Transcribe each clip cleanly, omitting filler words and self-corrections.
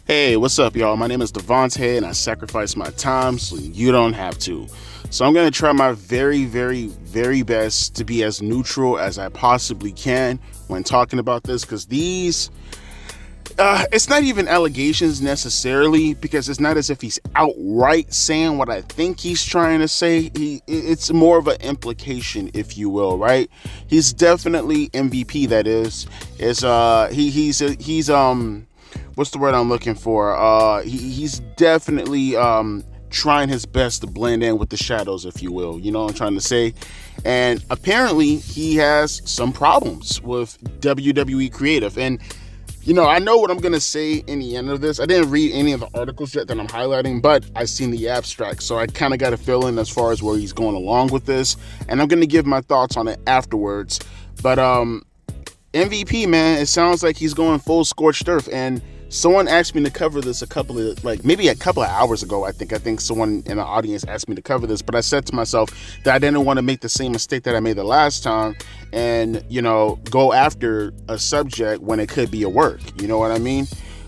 Hey, what's up, y'all? My name is Devontae, and I sacrifice my time so you don't have to. So I'm going to try my very, very, very best to be as neutral as I possibly can when talking about this, because it's not even allegations necessarily, because it's not as if he's outright saying what I think he's trying to say. It's more of an implication, if you will, right? He's definitely MVP. That is he's what's the word I'm looking for? He's definitely trying his best to blend in with the shadows, if you will. You know what I'm trying to say? And apparently he has some problems with WWE creative. And I know what I'm going to say in the end of this. I didn't read any of the articles yet that I'm highlighting, but I've seen the abstract. So I kind of got a feeling as far as where he's going along with this. And I'm going to give my thoughts on it afterwards. But MVP, man, it sounds like he's going full scorched earth. And someone asked me to cover this maybe a couple of hours ago. I think someone in the audience asked me to cover this, but I said to myself that I didn't want to make the same mistake that I made the last time and, go after a subject when it could be a work. You know what I mean?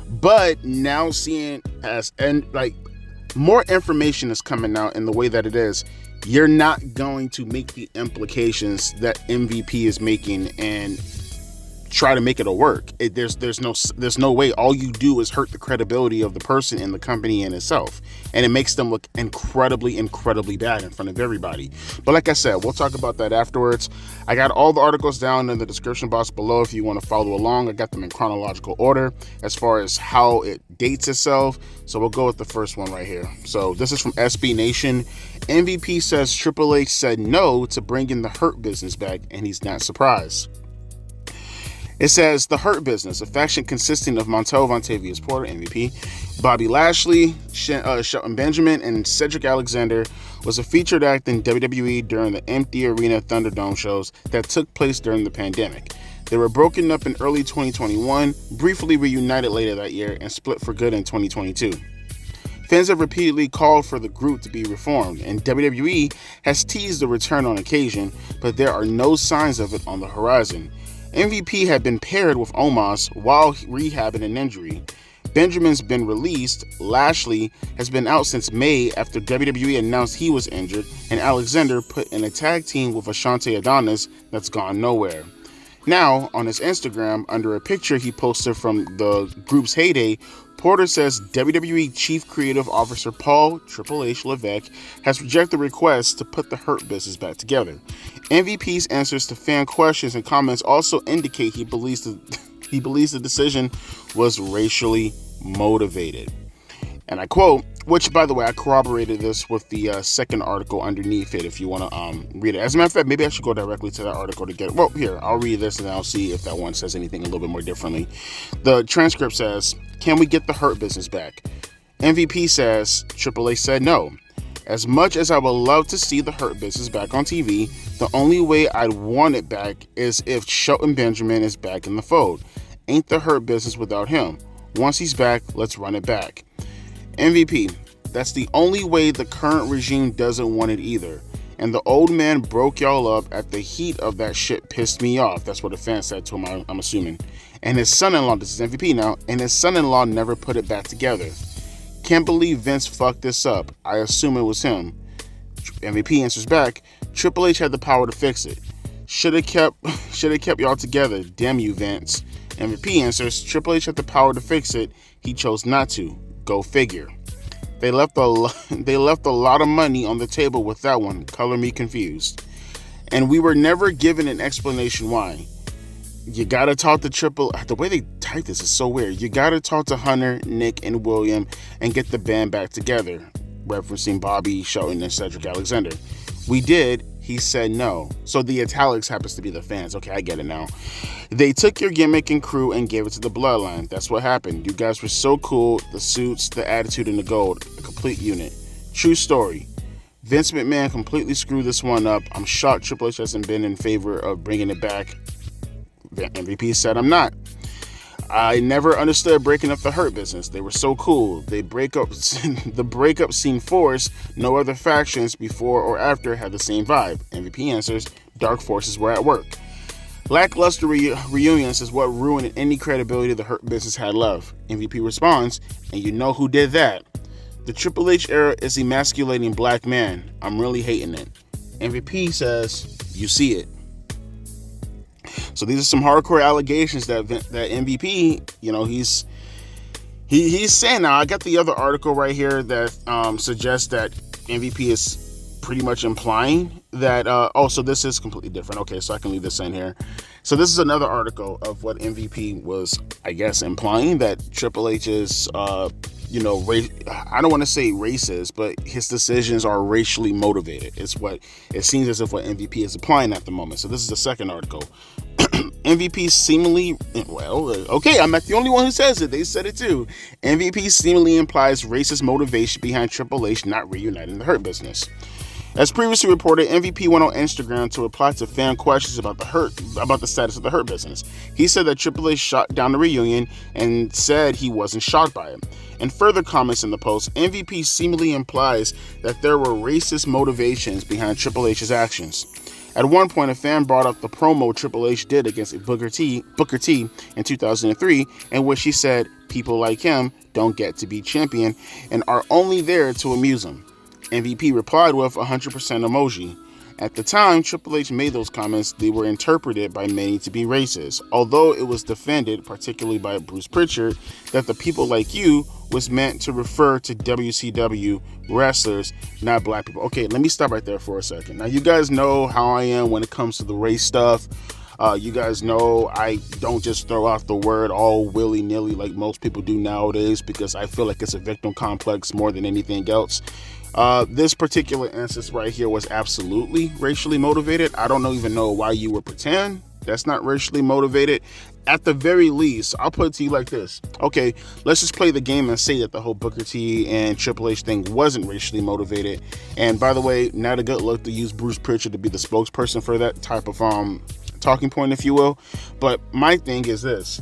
But now seeing more information is coming out in the way that it is, you're not going to make the implications that MVP is making and try to make it a work. There's no way. All you do is hurt the credibility of the person and the company in itself, and it makes them look incredibly bad in front of everybody. But like I said, we'll talk about that afterwards. I got all the articles down in the description box below if you want to follow along. I got them in chronological order as far as how it dates itself. So we'll go with the first one right here. So this is from SB Nation. MVP says Triple H said no to bringing the Hurt Business back, and he's not surprised. It says, The Hurt Business, a faction consisting of Montel Vontavious Porter, MVP, Bobby Lashley, Shelton Benjamin, and Cedric Alexander, was a featured act in WWE during the empty arena Thunderdome shows that took place during the pandemic. They were broken up in early 2021, briefly reunited later that year, and split for good in 2022. Fans have repeatedly called for the group to be reformed, and WWE has teased the return on occasion, but there are no signs of it on the horizon. MVP had been paired with Omos while rehabbing an injury. Benjamin's been released. Lashley has been out since May after WWE announced he was injured, and Alexander put in a tag team with Ashante Adonis that's gone nowhere. Now, on his Instagram, under a picture he posted from the group's heyday, Porter says WWE Chief Creative Officer Paul Triple H Levesque has rejected requests to put the Hurt Business back together. MVP's answers to fan questions and comments also indicate he believes the decision was racially motivated. And I quote, which, by the way, I corroborated this with the second article underneath it if you want to read it. As a matter of fact, maybe I should go directly to that article to get it. Well, here, I'll read this and then I'll see if that one says anything a little bit more differently. The transcript says, can we get the Hurt Business back? MVP says, Triple H said no. As much as I would love to see the Hurt Business back on TV, the only way I'd want it back is if Shelton Benjamin is back in the fold. Ain't the Hurt Business without him. Once he's back, let's run it back. MVP, that's the only way. The current regime doesn't want it either. And the old man broke y'all up at the heat of that shit pissed me off. That's what a fan said to him, I'm assuming. And his son-in-law, this is MVP now, and his son-in-law never put it back together. Can't believe Vince fucked this up. I assume it was him. MVP answers back, Triple H had the power to fix it. Should have kept y'all together. Damn you, Vince. MVP answers, Triple H had the power to fix it. He chose not to. Go figure. They left a lot of money on the table with that one. Color me confused. And we were never given an explanation why. You gotta talk to the way they type this is so weird. You gotta talk to Hunter, Nick, and William and get the band back together. Referencing Bobby, Shelton, and Cedric Alexander. We did. He said no. So the italics happens to be the fans. Okay, I get it now. They took your gimmick and crew and gave it to the Bloodline. That's what happened. You guys were so cool. The suits, the attitude, and the gold. A complete unit. True story. Vince McMahon completely screwed this one up. I'm shocked Triple H hasn't been in favor of bringing it back. MVP said I'm not. I never understood breaking up the Hurt Business. They were so cool. The breakup seemed forced. No other factions before or after had the same vibe. MVP answers, dark forces were at work. Lackluster reunions is what ruined any credibility the Hurt Business had left. MVP responds, and you know who did that. The Triple H era is emasculating black man. I'm really hating it. MVP says, you see it. So these are some hardcore allegations that MVP, he's saying. Now I got the other article right here that suggests that MVP is pretty much implying that so this is completely different. Okay, so I can leave this in here. So this is another article of what MVP was, I guess, implying that Triple H is I don't want to say racist, but his decisions are racially motivated. It's what it seems as if what MVP is applying at the moment. So this is the second article. MVP seemingly, I'm not the only one who says it. They said it too. MVP seemingly implies racist motivation behind Triple H not reuniting the Hurt Business. As previously reported, MVP went on Instagram to reply to fan questions about the status of the Hurt Business. He said that Triple H shot down the reunion and said he wasn't shocked by it. In further comments in the post, MVP seemingly implies that there were racist motivations behind Triple H's actions. At one point, a fan brought up the promo Triple H did against Booker T in 2003, in which he said people like him don't get to be champion and are only there to amuse him. MVP replied with 100% emoji. At the time Triple H made those comments, they were interpreted by many to be racist, although it was defended, particularly by Bruce Pritchard, that the people like you was meant to refer to WCW wrestlers, not black people. Okay, let me stop right there for a second. Now, you guys know how I am when it comes to the race stuff. You guys know I don't just throw out the word all willy-nilly like most people do nowadays, because I feel like it's a victim complex more than anything else. This particular instance right here was absolutely racially motivated. I don't even know why you would pretend that's not racially motivated. At the very least, I'll put it to you like this. Okay, let's just play the game and say that the whole Booker T and Triple H thing wasn't racially motivated. And by the way, not a good look to use Bruce Pritchard to be the spokesperson for that type of talking point, if you will. But my thing is this.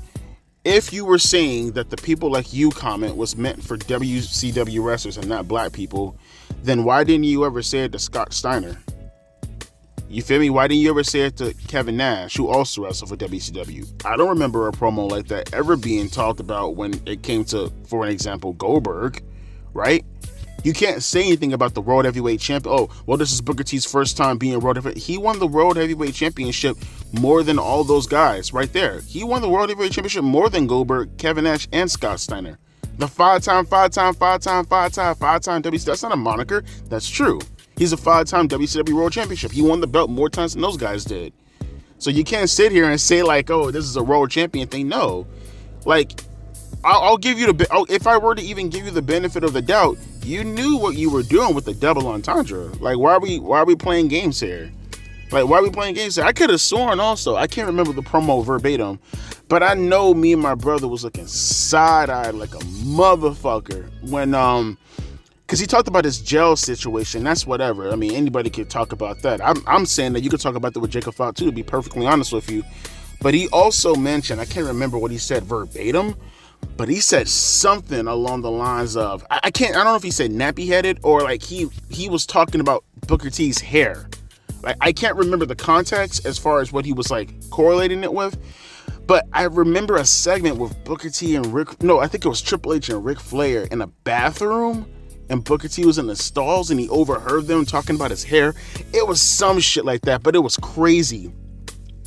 If you were saying that the people like you comment was meant for WCW wrestlers and not black people, then why didn't you ever say it to Scott Steiner? You feel me? Why didn't you ever say it to Kevin Nash, who also wrestled for WCW? I don't remember a promo like that ever being talked about when it came to, for an example, Goldberg, right? You can't say anything about the World Heavyweight Champion. Oh, well, this is Booker T's first time being World Heavyweight. He won the World Heavyweight Championship more than all those guys right there. He won the World Heavyweight Championship more than Goldberg, Kevin Nash, and Scott Steiner. The five-time WCW. That's not a moniker. That's true. He's a five-time WCW World Championship. He won the belt more times than those guys did. So you can't sit here and say like, oh, this is a world champion thing. No. Like, I'll give you if I were to even give you the benefit of the doubt, you knew what you were doing with the double entendre. Like, why are we playing games here? Like, why are we playing games here? I could have sworn also, I can't remember the promo verbatim, but I know me and my brother was looking side-eyed like a motherfucker when, because he talked about his jail situation. That's whatever. I mean, anybody could talk about that. I'm saying that you could talk about that with Jacob Fought too, to be perfectly honest with you. But he also mentioned, I can't remember what he said verbatim, but he said something along the lines of, I don't know if he said nappy headed or like he was talking about Booker T's hair. Like, I can't remember the context as far as what he was like correlating it with, but I remember a segment with Booker T and I think it was Triple H and Ric Flair in a bathroom, and Booker T was in the stalls and he overheard them talking about his hair. It was some shit like that, but it was crazy.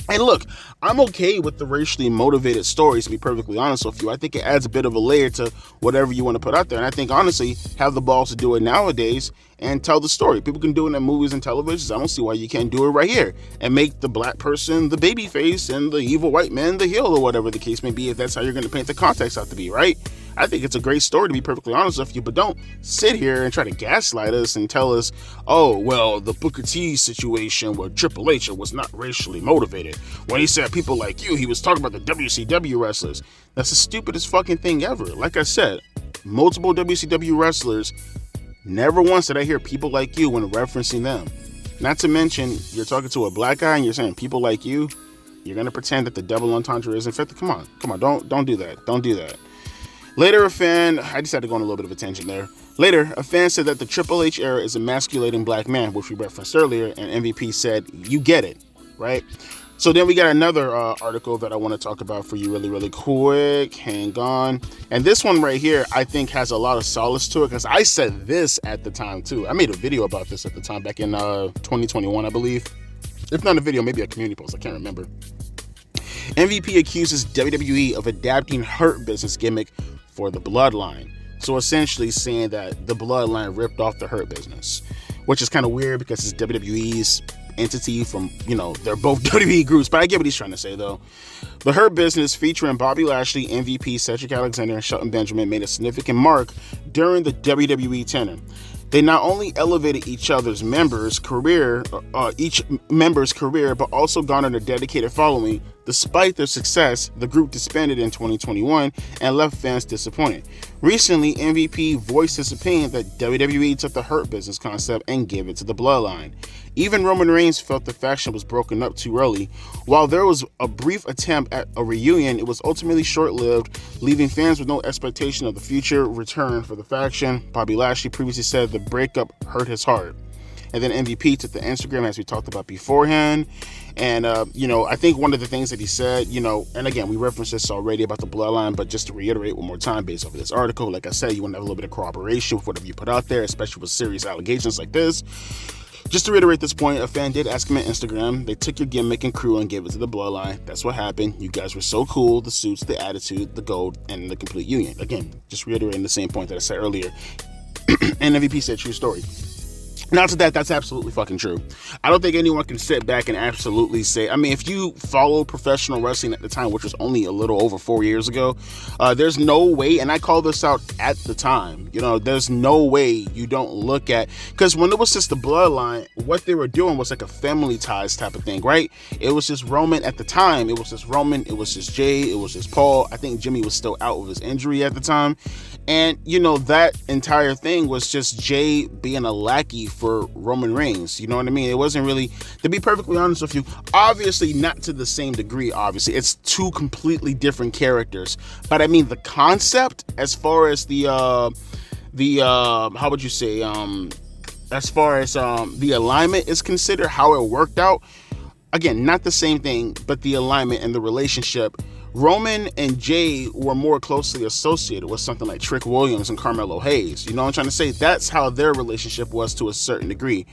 And look, I'm okay with the racially motivated stories, to be perfectly honest with you. I think it adds a bit of a layer to whatever you want to put out there. And I think, honestly, have the balls to do it nowadays and tell the story. People can do it in movies and televisions. I don't see why you can't do it right here and make the black person the baby face and the evil white man the heel, or whatever the case may be, if that's how you're going to paint the context out to be, right? I think it's a great story, to be perfectly honest with you, but don't sit here and try to gaslight us and tell us, oh, well, the Booker T situation where Triple H was not racially motivated. When he said people like you, he was talking about the WCW wrestlers. That's the stupidest fucking thing ever. Like I said, multiple WCW wrestlers, never once did I hear people like you when referencing them. Not to mention, you're talking to a black guy and you're saying people like you, you're going to pretend that the double entendre isn't fit. Come on, don't do that. Don't do that. Later, a fan, I just had to go on a little bit of a tangent there. Later, a fan said that the Triple H era is emasculating black man, which we referenced earlier, and MVP said, you get it, right? So then we got another article that I want to talk about for you really quick. Hang on. And this one right here, I think has a lot of solace to it because I said this at the time too. I made a video about this at the time back in 2021, I believe. If not a video, maybe a community post. I can't remember. MVP accuses WWE of adapting Hurt Business gimmick for the Bloodline. So essentially saying that the Bloodline ripped off the Hurt Business, which is kind of weird because it's WWE's entity from, they're both WWE groups, but I get what he's trying to say though. The Hurt Business, featuring Bobby Lashley, MVP, Cedric Alexander, and Shelton Benjamin, made a significant mark during the WWE tenure. They not only elevated each member's career, but also garnered a dedicated following. Despite their success, the group disbanded in 2021 and left fans disappointed. Recently, MVP voiced his opinion that WWE took the Hurt Business concept and gave it to the Bloodline. Even Roman Reigns felt the faction was broken up too early. While there was a brief attempt at a reunion, it was ultimately short-lived, leaving fans with no expectation of the future return for the faction. Bobby Lashley previously said the breakup hurt his heart. And then MVP took to Instagram, as we talked about beforehand. And, I think one of the things that he said, and again, we referenced this already about the Bloodline, but just to reiterate one more time based off of this article, like I said, you want to have a little bit of corroboration with whatever you put out there, especially with serious allegations like this. Just to reiterate this point, a fan did ask him on Instagram. They took your gimmick and crew and gave it to the Bloodline. That's what happened. You guys were so cool. The suits, the attitude, the gold, and the complete union. Again, just reiterating the same point that I said earlier. And MVP said, true story. Not to that, that's absolutely fucking true. I don't think anyone can sit back and absolutely say, if you follow professional wrestling at the time, which was only a little over 4 years ago, there's no way, and I called this out at the time, there's no way you don't look at, because when it was just the Bloodline, what they were doing was like a family ties type of thing, right? It was just Roman at the time. It was just Roman. It was just Jay. It was just Paul. I think Jimmy was still out with his injury at the time. And, that entire thing was just Jay being a lackey for Roman Reigns. You know what I mean? It wasn't really, to be perfectly honest with you, obviously not to the same degree, obviously. It's two completely different characters. But I mean, the concept, as far as the how would you say, as far as the alignment is considered, how it worked out, again, not the same thing, but the alignment and the relationship. Roman and Jay were more closely associated with something like Trick Williams and Carmelo Hayes. You know what I'm trying to say? That's how their relationship was to a certain degree.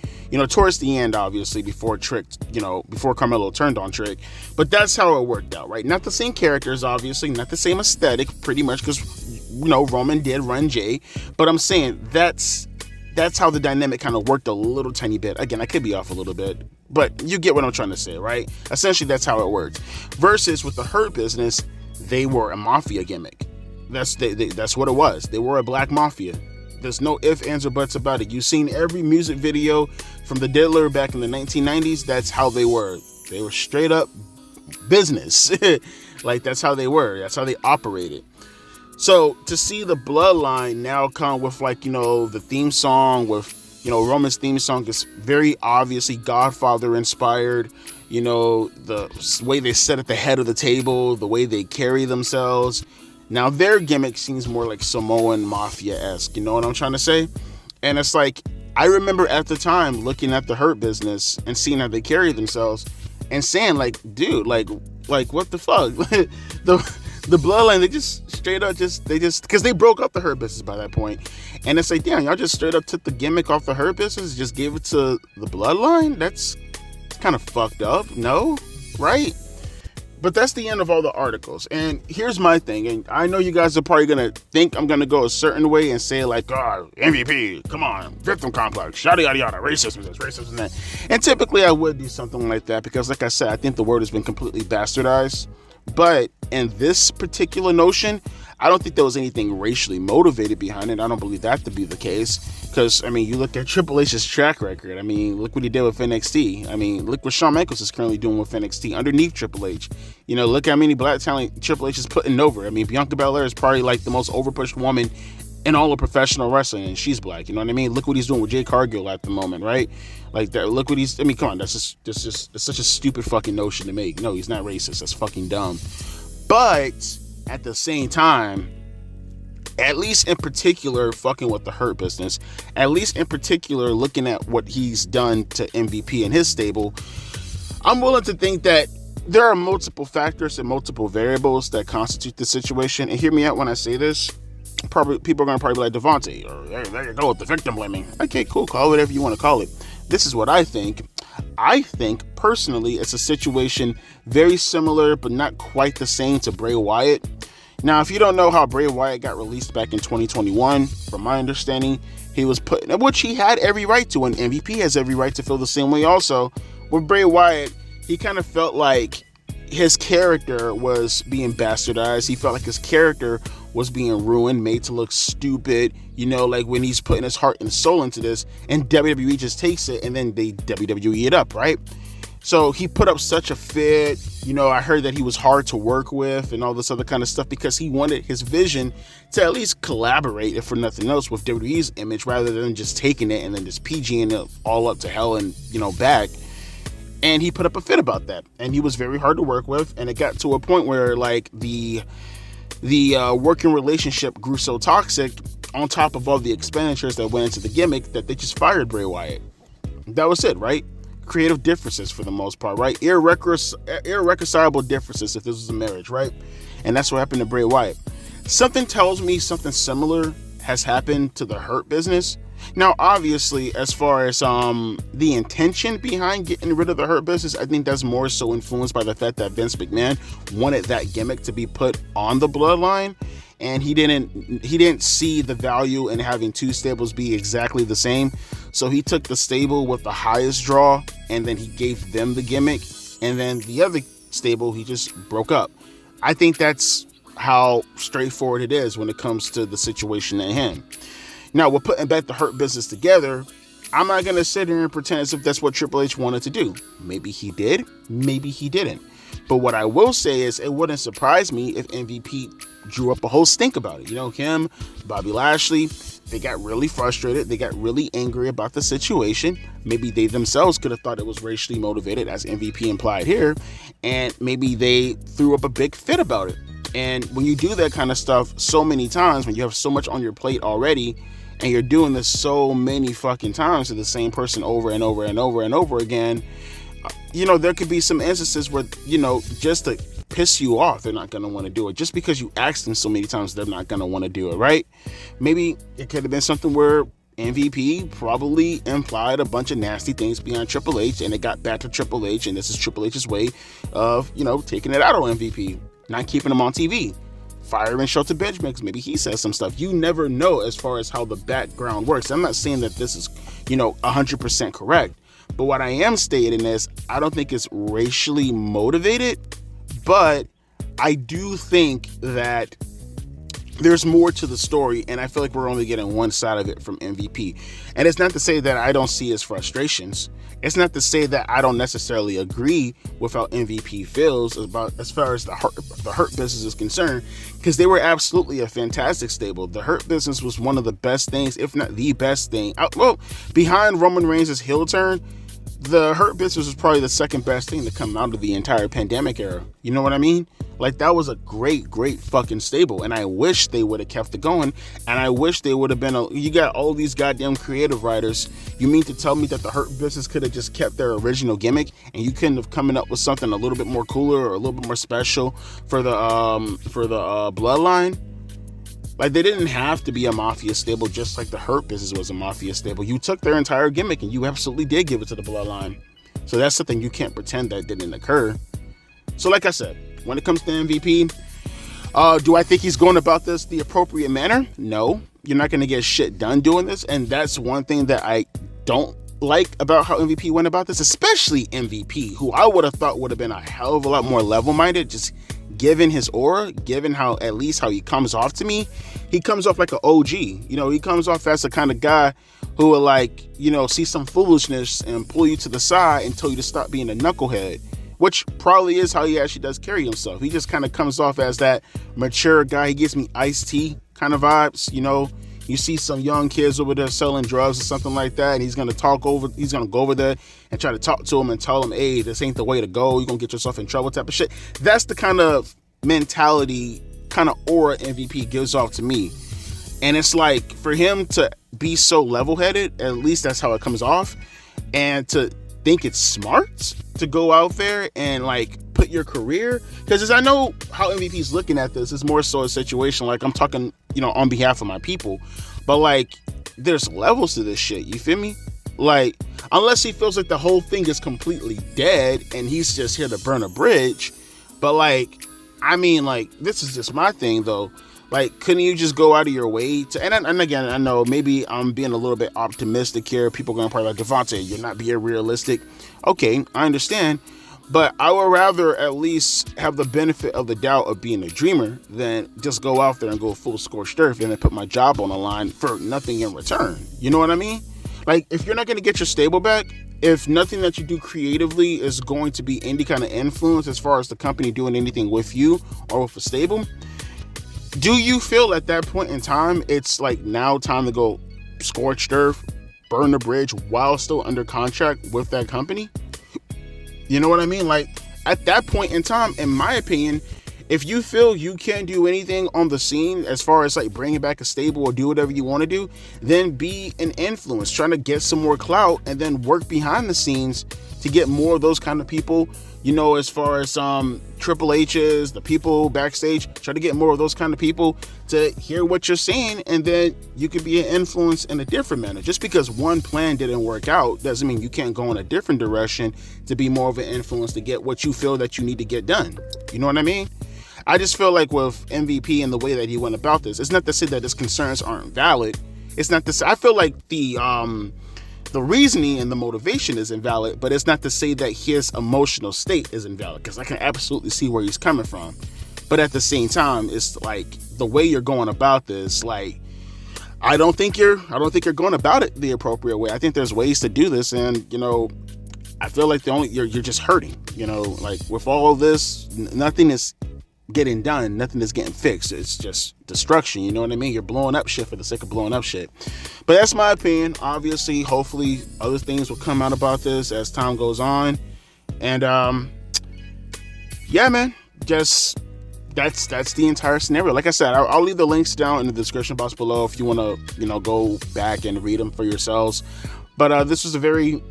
Towards the end, obviously, before Carmelo turned on Trick. But that's how it worked out, right? Not the same characters, obviously, not the same aesthetic, pretty much, because, Roman did run Jay. But I'm saying that's how the dynamic kind of worked a little tiny bit. Again, I could be off a little bit, but you get what I'm trying to say, right? Essentially, that's how it worked. Versus with the Hurt Business, they were a mafia gimmick. That's what it was. They were a black mafia. There's no ifs, ands, or buts about it. You've seen every music video from the Diddler back in the 1990s. That's how they were. They were straight up business. Like, that's how they were. That's how they operated. So to see the Bloodline now come with the theme song with, Roman's theme song is very obviously Godfather inspired, the way they sit at the head of the table, the way they carry themselves. Now their gimmick seems more like Samoan Mafia-esque, you know what I'm trying to say? And it's like, I remember at the time looking at the Hurt Business and seeing how they carry themselves and saying dude, what the fuck? The Bloodline, they just straight up because they broke up the Hurt Business by that point. And it's like, damn, y'all just straight up took the gimmick off the Hurt Business, just gave it to the Bloodline? That's kind of fucked up, no? Right? But that's the end of all the articles. And here's my thing, and I know you guys are probably going to think I'm going to go a certain way and say MVP, come on, victim complex, yada, yada, yada, racism this, racism that. And typically I would do something like that because, like I said, I think the word has been completely bastardized. But in this particular notion, I don't think there was anything racially motivated behind it. I don't believe that to be the case. Because, you look at Triple H's track record. Look what he did with NXT. Look what Shawn Michaels is currently doing with NXT underneath Triple H. Look how many black talent Triple H is putting over. Bianca Belair is probably like the most overpushed woman in all of professional wrestling, and she's black. You know what I mean? Look what he's doing with Jay Cargill at the moment, right? Like that. Look what he's. Come on. That's just it's such a stupid fucking notion to make. No, he's not racist. That's fucking dumb. But at the same time, at least in particular, fucking with the Hurt Business, at least in particular, looking at what he's done to MVP and his stable, I'm willing to think that there are multiple factors and multiple variables that constitute the situation. And hear me out when I say this. Probably people are going to probably be like, Devontae, or there you go with the victim blaming. Okay, cool. Call it whatever you want to call it. This is what I think. I think personally it's a situation very similar but not quite the same to Bray Wyatt. Now, if you don't know how Bray Wyatt got released back in 2021, from my understanding, he was put, which he had every right to, and MVP has every right to feel the same way also. With Bray Wyatt, he kind of felt like his character was being bastardized. He felt like his character was being ruined, made to look stupid, like when he's putting his heart and soul into this, and WWE just takes it and then they WWE it up, right? So he put up such a fit. I heard that he was hard to work with and all this other kind of stuff because he wanted his vision to at least collaborate, if for nothing else, with WWE's image rather than just taking it and then just PGing it all up to hell and, back. And he put up a fit about that. And he was very hard to work with. And it got to a point where, like, the working relationship grew so toxic on top of all the expenditures that went into the gimmick that they just fired Bray Wyatt. That was it, right? Creative differences for the most part, right? Irreconcilable differences if this was a marriage, right? And that's what happened to Bray Wyatt. Something tells me something similar has happened to the Hurt Business. Now, obviously, as far as the intention behind getting rid of the Hurt Business, I think that's more so influenced by the fact that Vince McMahon wanted that gimmick to be put on the Bloodline, and he didn't see the value in having two stables be exactly the same. So he took the stable with the highest draw, and then he gave them the gimmick, and then the other stable he just broke up. I think that's how straightforward it is when it comes to the situation at hand. Now, we're putting back the Hurt Business together. I'm not going to sit here and pretend as if that's what Triple H wanted to do. Maybe he did, maybe he didn't. But what I will say is it wouldn't surprise me if MVP drew up a whole stink about it. Him, Bobby Lashley, they got really frustrated. They got really angry about the situation. Maybe they themselves could have thought it was racially motivated, as MVP implied here. And maybe they threw up a big fit about it. And when you do that kind of stuff so many times, when you have so much on your plate already, and you're doing this so many fucking times to the same person over and over and over and over again, there could be some instances where, just to piss you off, they're not going to want to do it. Just because you ask them so many times, they're not going to want to do it, right? Maybe it could have been something where MVP probably implied a bunch of nasty things beyond Triple H, and it got back to Triple H, and this is Triple H's way of, taking it out on MVP, not keeping him on TV. Firing Shelton Benjamin, maybe he says some stuff. You never know as far as how the background works. I'm not saying that this is, 100% correct. But what I am stating is I don't think it's racially motivated, but I do think that there's more to the story, and I feel like we're only getting one side of it from MVP. And it's not to say that I don't see his frustrations. It's not to say that I don't necessarily agree with how MVP feels about as far as the Hurt Business is concerned, because they were absolutely a fantastic stable. The Hurt Business was one of the best things, if not the best thing. Behind Roman Reigns' heel turn, the Hurt Business was probably the second best thing to come out of the entire pandemic era. You know what I mean? Like, that was a great fucking stable, and I wish they would have kept it going, and I wish they would have been you got all these goddamn creative writers. You mean to tell me that the Hurt Business could have just kept their original gimmick, and you couldn't have coming up with something a little bit more cooler or a little bit more special for the Bloodline? Like, they didn't have to be a mafia stable, just like the Hurt Business was a mafia stable. You took their entire gimmick and you absolutely did give it to the Bloodline. So that's something you can't pretend that didn't occur. So like I said, when it comes to MVP, do I think he's going about this the appropriate manner? No. You're not going to get shit done doing this. And that's one thing that I don't like about how MVP went about this, especially MVP, who I would have thought would have been a hell of a lot more level-minded, just given his aura, given how he comes off to me. He comes off like an OG. He comes off as the kind of guy who will see some foolishness and pull you to the side and tell you to stop being a knucklehead, which probably is how he actually does carry himself. He just kind of comes off as that mature guy. He gives me Ice-T kind of vibes. You see some young kids over there selling drugs or something like that, and he's going to go over there and try to talk to him and tell him, hey, this ain't the way to go. You're going to get yourself in trouble type of shit. That's the kind of mentality, kind of aura MVP gives off to me. And it's like, for him to be so level-headed, at least that's how it comes off, and to think it's smart to go out there and put your career, because as I know how MVP's looking at this, it's more so a situation, like I'm talking, on behalf of my people, but like there's levels to this shit, you feel me? Like, unless he feels like the whole thing is completely dead and he's just here to burn a bridge. But like, I mean, like, this is just my thing though. Like, couldn't you just go out of your way to, and again, I know maybe I'm being a little bit optimistic here. People are going to probably like, Devontae, you're not being realistic. Okay, I understand. But I would rather at least have the benefit of the doubt of being a dreamer than just go out there and go full scorched earth and then put my job on the line for nothing in return. You know what I mean? Like, if you're not going to get your stable back, if nothing that you do creatively is going to be any kind of influence as far as the company doing anything with you or with a stable, do you feel at that point in time it's like now time to go scorched earth, burn the bridge while still under contract with that company? You know what I mean? Like, at that point in time, in my opinion, if you feel you can't do anything on the scene as far as like bringing back a stable or do whatever you want to do, then be an influence, trying to get some more clout and then work behind the scenes to get more of those kind of people, as far as Triple H's, the people backstage, try to get more of those kind of people to hear what you're saying, and then you could be an influence in a different manner. Just because one plan didn't work out doesn't mean you can't go in a different direction to be more of an influence to get what you feel that you need to get done. You know what I mean? I just feel like with MVP and the way that he went about this, it's not to say that his concerns aren't valid. It's not to say, I feel like the reasoning and the motivation is invalid, but it's not to say that his emotional state is invalid, because I can absolutely see where he's coming from. But at the same time, it's like the way you're going about this, like, I don't think you're going about it the appropriate way. I think there's ways to do this, and I feel like you're just hurting. Like with all of this, nothing is getting done, nothing is getting fixed. It's just destruction. You know what I mean? You're blowing up shit for the sake of blowing up shit. But that's my opinion. Obviously, hopefully other things will come out about this as time goes on. And yeah, man, just that's the entire scenario. Like I said, I'll leave the links down in the description box below if you want to go back and read them for yourselves. But this was a very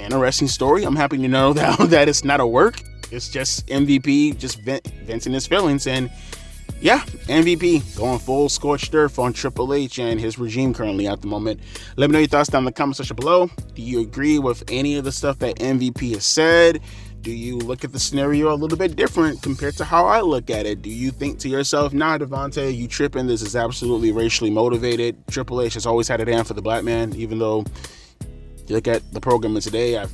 interesting story. I'm happy to know that it's not a work. It's just MVP just venting his feelings. And yeah, MVP going full scorched earth on Triple H and his regime currently at the moment. Let me know your thoughts down in the comment section below. Do you agree with any of the stuff that MVP has said? Do you look at the scenario a little bit different compared to how I look at it? Do you think to yourself, nah, Devontae, you tripping, this is absolutely racially motivated? Triple H has always had it in for the black man, even though you look at the programming today, I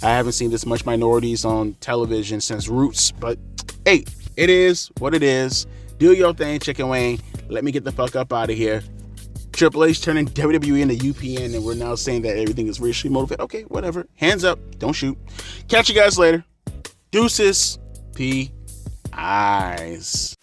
haven't seen this much minorities on television since Roots. But hey, it is what it is. Do your thing, Chicken Wayne. Let me get the fuck up out of here. Triple H turning WWE into UPN, and we're now saying that everything is racially motivated. Okay, whatever. Hands up. Don't shoot. Catch you guys later. Deuces. P. Eyes.